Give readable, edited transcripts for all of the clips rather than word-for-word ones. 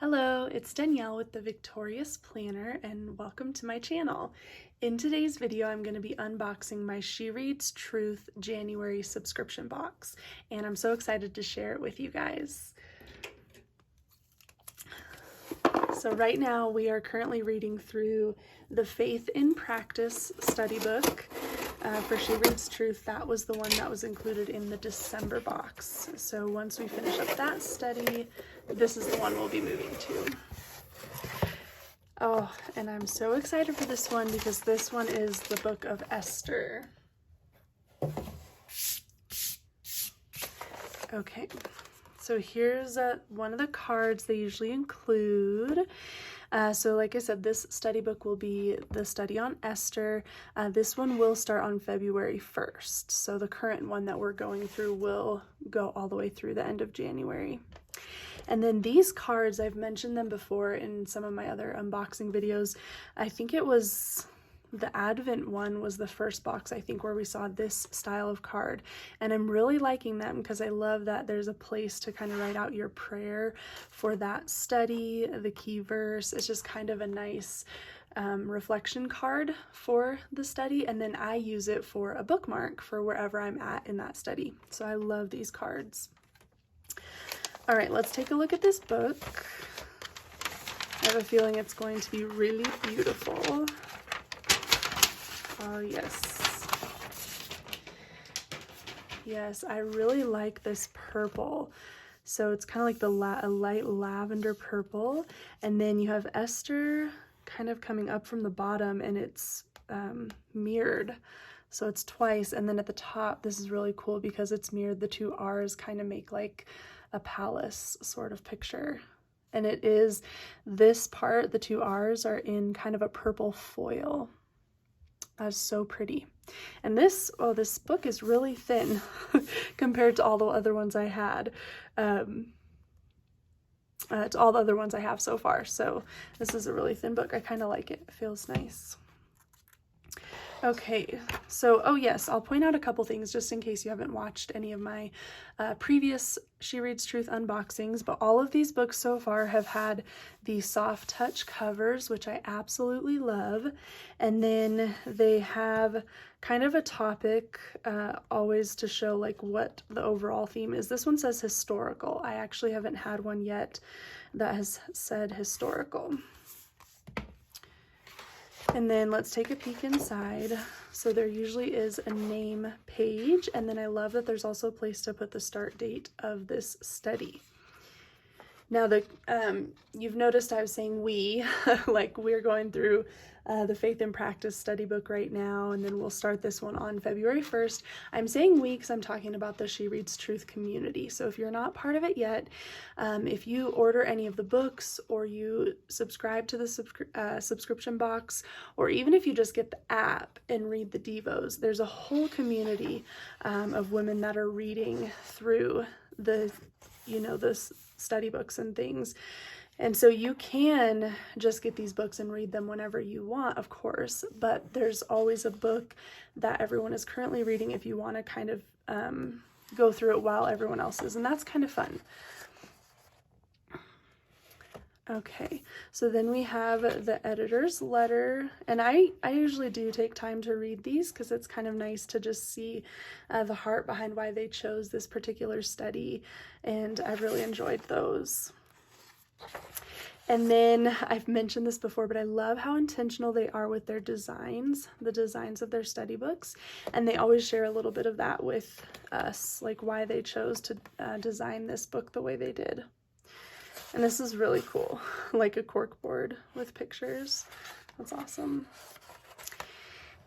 Hello, it's Danielle with the Victorious Planner and welcome to my channel. In today's video, I'm going to be unboxing my She Reads Truth January subscription box, and I'm so excited to share it with you guys. So right now we are currently reading through the Faith in Practice study book for She Reads Truth. That was the one that was included in the December box. So once we finish up that study, this is the one we'll be moving to. Oh, and I'm so excited for this one because this one is the book of Esther. Okay, so here's one of the cards they usually include. So like I said, this study book will be the study on Esther. This one will start on February 1st. So the current one that we're going through will go all the way through the end of January. And then these cards, I've mentioned them before in some of my other unboxing videos. I think it was the Advent one was the first box, I think, where we saw this style of card. And I'm really liking them because I love that there's a place to kind of write out your prayer for that study, the key verse. It's just kind of a nice reflection card for the study. And then I use it for a bookmark for wherever I'm at in that study. So I love these cards. All right, let's take a look at this book. I have a feeling it's going to be really beautiful. Oh, yes. Yes, I really like this purple. So it's kind of like a light lavender purple. And then you have Esther kind of coming up from the bottom, and it's mirrored. So it's twice. And then at the top, this is really cool because it's mirrored. The two R's kind of make like a palace sort of picture. And it is this part, the two R's are in kind of a purple foil. That's so pretty. And this book is really thin compared to all the other ones I had. To all the other ones I have so far. So this is a really thin book. I kind of like it. It feels nice. Okay, so, oh yes, I'll point out a couple things just in case you haven't watched any of my previous She Reads Truth unboxings, but all of these books so far have had the soft touch covers, which I absolutely love, and then they have kind of a topic always to show like what the overall theme is. This one says historical. I actually haven't had one yet that has said historical. And then let's take a peek inside. So there usually is a name page, and then I love that there's also a place to put the start date of this study. Now, you've noticed I was saying we, like we're going through the Faith in Practice study book right now, and then we'll start this one on February 1st. I'm saying we because I'm talking about the She Reads Truth community. So if you're not part of it yet, if you order any of the books or you subscribe to the subscription box, or even if you just get the app and read the Devos, there's a whole community of women that are reading through the study books and things. And so you can just get these books and read them whenever you want, of course, but there's always a book that everyone is currently reading if you want to kind of go through it while everyone else is, and that's kind of fun. Okay, so then we have the editor's letter, and I usually do take time to read these because it's kind of nice to just see the heart behind why they chose this particular study, and I've really enjoyed those. And then I've mentioned this before, but I love how intentional they are with their designs, the designs of their study books, and they always share a little bit of that with us, like why they chose to design this book the way they did. And this is really cool, like a cork board with pictures. That's awesome.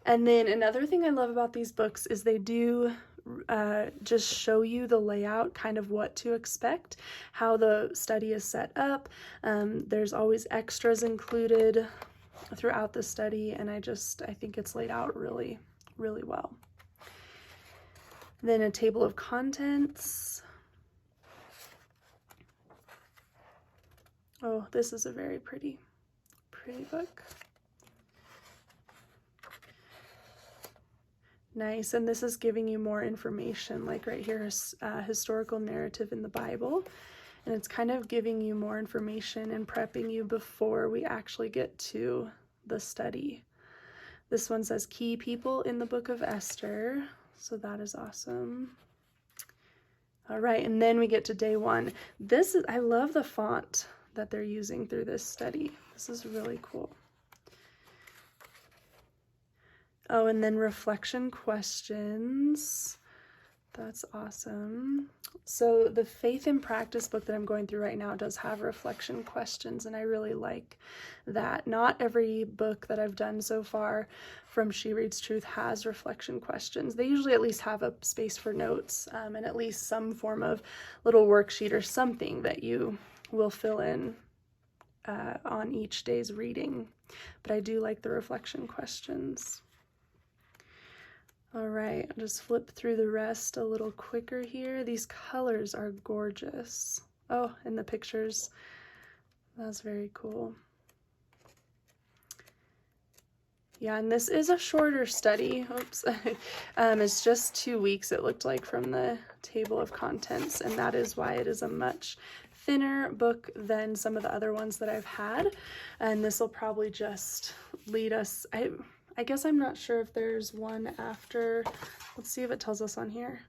And then another thing I love about these books is they do just show you the layout, kind of what to expect, how the study is set up. There's always extras included throughout the study, and I think it's laid out really, really well. Then a table of contents. Oh, this is a very pretty book. Nice, and this is giving you more information, like right here is historical narrative in the Bible. And it's kind of giving you more information and prepping you before we actually get to the study. This one says key people in the book of Esther, so that is awesome. All right, and then we get to day 1. I love the font that they're using through this study. This is really cool. Oh, and then reflection questions. That's awesome. So the Faith and Practice book that I'm going through right now does have reflection questions, and I really like that. Not every book that I've done so far from She Reads Truth has reflection questions. They usually at least have a space for notes and at least some form of little worksheet or something that you will fill in on each day's reading. But I do like the reflection questions. All right, I'll just flip through the rest a little quicker here. These colors are gorgeous. Oh, and the pictures, that's very cool. Yeah, and this is a shorter study. Oops. It's just 2 weeks, it looked like, from the table of contents, and that is why it is a much thinner book than some of the other ones that I've had. And this will probably just lead us, I guess I'm not sure if there's one after. Let's see if it tells us on here.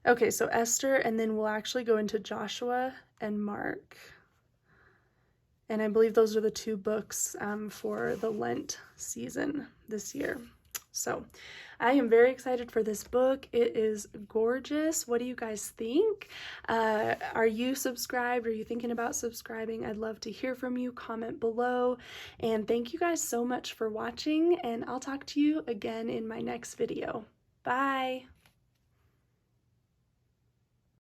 Okay, so Esther, and then we'll actually go into Joshua and Mark. And I believe those are the 2 books for the Lent season this year. So I am very excited for this book. It is gorgeous. What do you guys think? Are you subscribed? Are you thinking about subscribing? I'd love to hear from you. Comment below. And thank you guys so much for watching, and I'll talk to you again in my next video. Bye.